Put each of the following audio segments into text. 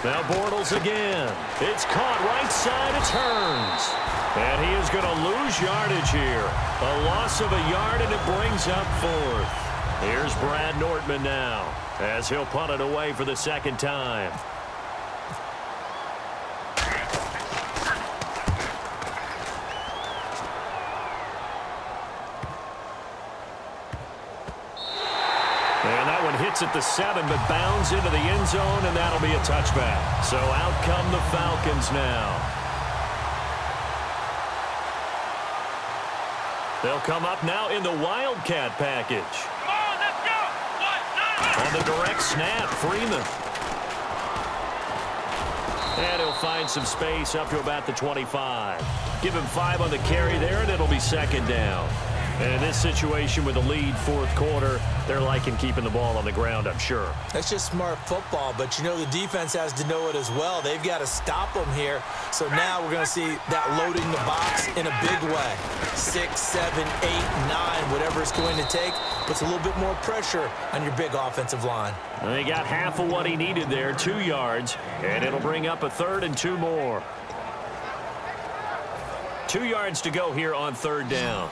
Now Bortles again. It's caught right side. It turns. And he is going to lose yardage here. A loss of a yard, and it brings up fourth. Here's Brad Nortman now as he'll punt it away for the second time. And that one hits at the 7, but bounds into the end zone, and that'll be a touchback. So out come the Falcons now. They'll come up now in the Wildcat package. Come on, let's go. On the direct snap, Freeman. And he'll find some space up to about the 25. Give him 5 on the carry there, and it'll be second down. And in this situation with the lead fourth quarter, they're liking keeping the ball on the ground, I'm sure. That's just smart football, but you know the defense has to know it as well. They've got to stop them here. So now we're going to see that loading the box in a big way. 6, 7, 8, 9, whatever it's going to take, puts a little bit more pressure on your big offensive line. And he got half of what he needed there, 2 yards, and it'll bring up a 3rd and 2 more. 2 yards to go here on 3rd down.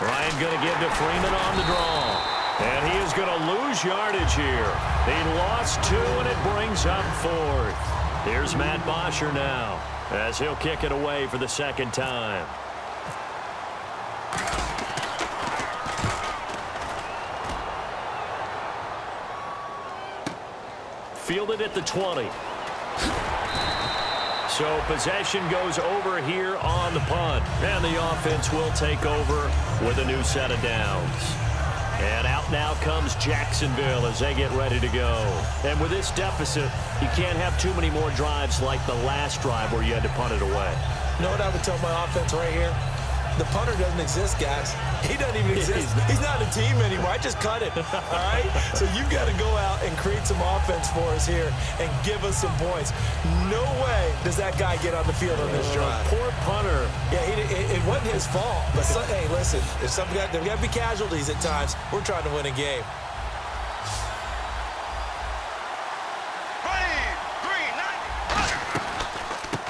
Ryan going to give to Freeman on the draw. And he is going to lose yardage here. He lost 2, and it brings up 4th. Here's Matt Bosher now as he'll kick it away for the second time. Fielded at the 20. So possession goes over here on the punt. And the offense will take over with a new set of downs. And out now comes Jacksonville as they get ready to go. And with this deficit, you can't have too many more drives like the last drive where you had to punt it away. You know what I would tell my offense right here? The punter doesn't exist, guys. He doesn't even exist. He's not a team anymore. I just cut it, all right? So you've got to go out and create some offense for us here and give us some points. No way does that guy get on the field on this drive. Poor punter. Yeah, it wasn't his fault. But, hey, listen, there's got to be casualties at times. We're trying to win a game.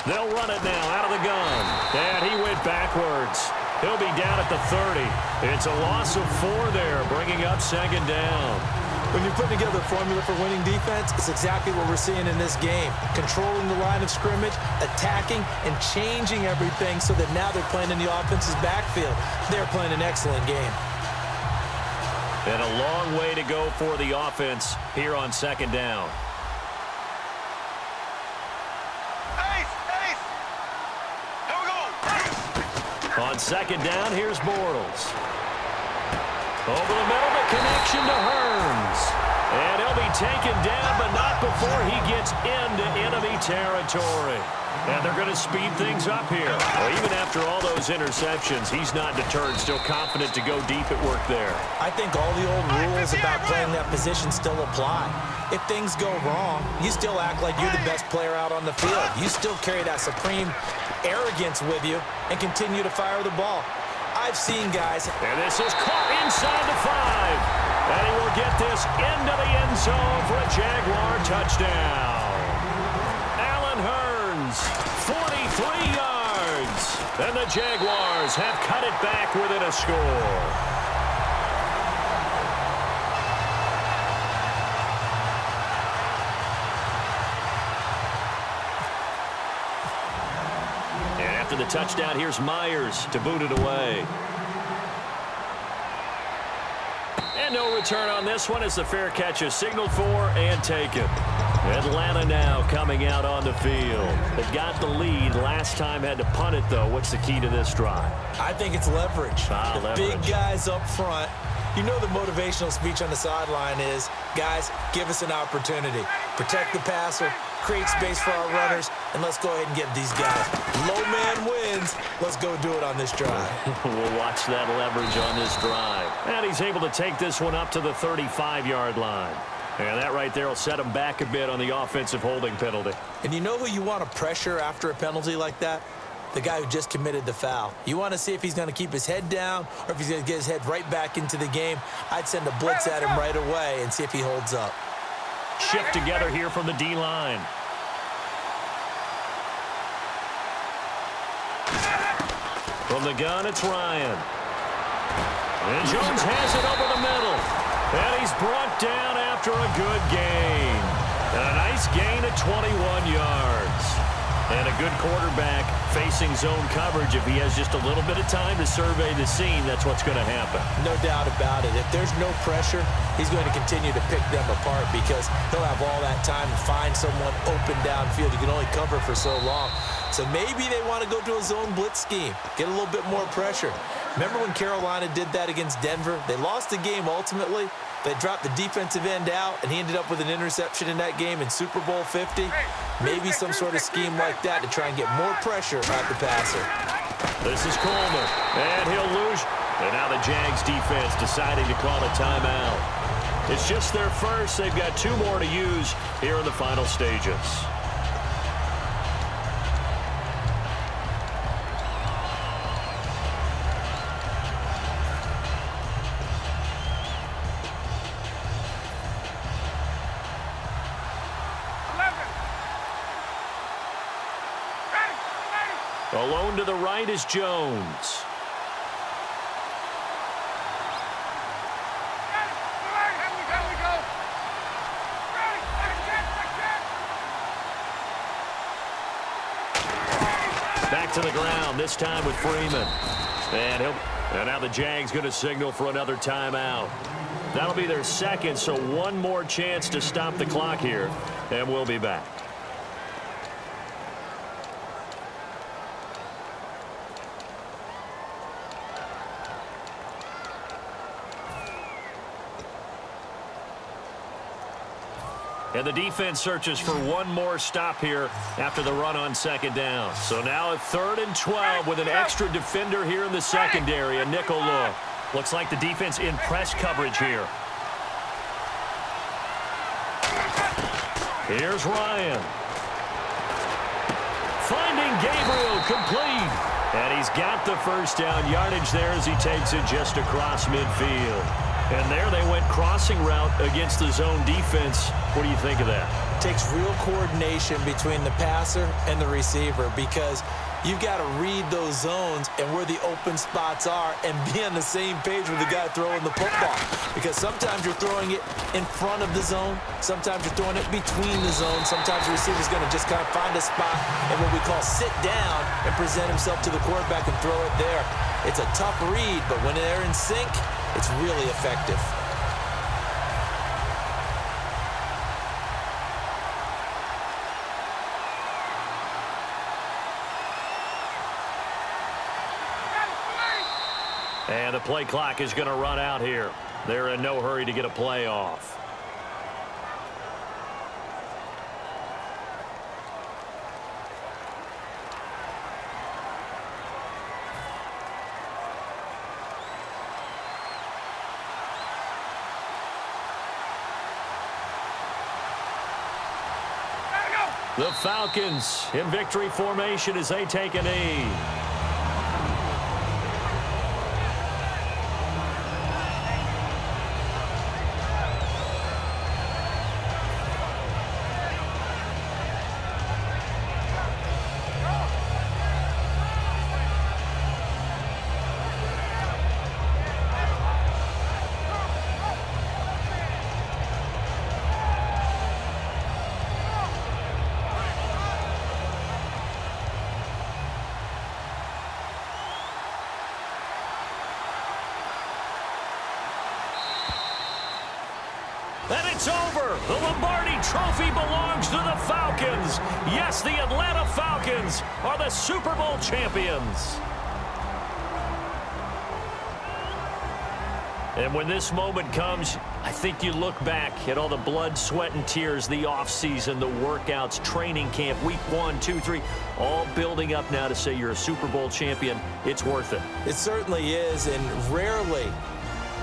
They'll run it now out of the gun. And he went backwards. He'll be down at the 30. It's a loss of 4 there, bringing up second down. When you're putting together a formula for winning defense, it's exactly what we're seeing in this game. Controlling the line of scrimmage, attacking, and changing everything so that now they're playing in the offense's backfield. They're playing an excellent game. And a long way to go for the offense here on second down. On second down, here's Bortles. Over the middle, the connection to Hearns. And he'll be taken down, but not before he gets into enemy territory. And they're going to speed things up here. Well, even after all those interceptions, he's not deterred, still confident to go deep at work there. I think all the old rules about playing that position still apply. If things go wrong, you still act like you're the best player out on the field. You still carry that supreme arrogance with you and continue to fire the ball. I've seen guys. And this is caught inside the 5. And he will get this into the end zone for a Jaguar touchdown. Allen Hearns, 43 yards. And the Jaguars have cut it back within a score. After the touchdown, here's Myers to boot it away. And no return on this one as the fair catch is signaled for and taken. Atlanta now coming out on the field. They've got the lead. Last time had to punt it, though. What's the key to this drive? I think it's leverage. Big guys up front. You know the motivational speech on the sideline is, guys, give us an opportunity. Protect the passer, create space for our runners, and let's go ahead and get these guys. Low man wins. Let's go do it on this drive. We'll watch that leverage on this drive. And he's able to take this one up to the 35-yard line. And that right there will set him back a bit on the offensive holding penalty. And you know who you want to pressure after a penalty like that? the guy who just committed the foul. You want to see if he's going to keep his head down or if he's going to get his head right back into the game. I'd send a blitz at him right away and see if he holds up. Shift together here from the D-line. From the gun, it's Ryan. And Jones has it over the middle. And he's brought down after a good gain. And a nice gain of 21 yards. And a good quarterback facing zone coverage. If he has just a little bit of time to survey the scene, that's what's going to happen. No doubt about it. If there's no pressure, he's going to continue to pick them apart because he'll have all that time to find someone open downfield. You can only cover for so long. So maybe they want to go to a zone blitz scheme, get a little bit more pressure. Remember when Carolina did that against Denver? They lost the game ultimately. They dropped the defensive end out, and he ended up with an interception in that game in Super Bowl 50. Maybe some sort of scheme like that to try and get more pressure at the passer. This is Coleman, and he'll lose. And now the Jags defense deciding to call a timeout. It's just their first. They've got 2 more to use here in the final stages. Alone to the right is Jones. Back to the ground, this time with Freeman. And now the Jags going to signal for another timeout. That'll be their second, so one more chance to stop the clock here, and we'll be back. And the defense searches for one more stop here after the run on second down. So now a 3rd and 12 with an extra defender here in the secondary, a nickel look. Looks like the defense in press coverage here. Here's Ryan. Finding Gabriel, complete. And he's got the first down yardage there as he takes it just across midfield. And there they went crossing route against the zone defense. What do you think of that? Takes real coordination between the passer and the receiver because you've got to read those zones and where the open spots are and be on the same page with the guy throwing the football. Because sometimes you're throwing it in front of the zone. Sometimes you're throwing it between the zones. Sometimes the receiver's going to just kind of find a spot and what we call sit down and present himself to the quarterback and throw it there. It's a tough read, but when they're in sync, it's really effective. And the play clock is going to run out here. They're in no hurry to get a play off. The Falcons in victory formation as they take a knee. And it's over. The Lombardi Trophy belongs to the Falcons. Yes, the Atlanta Falcons are the Super Bowl champions. And when this moment comes, I think you look back at all the blood, sweat, and tears, the offseason, the workouts, training camp, week 1, 2, 3, all building up now to say you're a Super Bowl champion. It's worth it. It certainly is, and rarely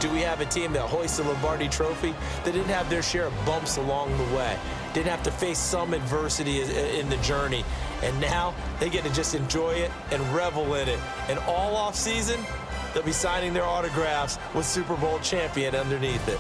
Do we have a team that hoists the Lombardi Trophy that didn't have their share of bumps along the way, didn't have to face some adversity in the journey, and now they get to just enjoy it and revel in it. And all off season, they'll be signing their autographs with Super Bowl champion underneath it.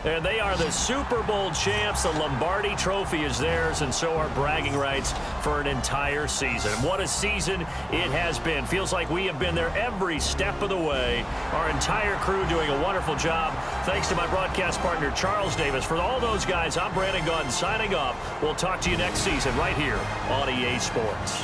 And they are the Super Bowl champs. The Lombardi Trophy is theirs, and so are bragging rights for an entire season. What a season it has been. Feels like we have been there every step of the way. Our entire crew doing a wonderful job. Thanks to my broadcast partner, Charles Davis. For all those guys, I'm Brandon Gunn signing off. We'll talk to you next season right here on EA Sports.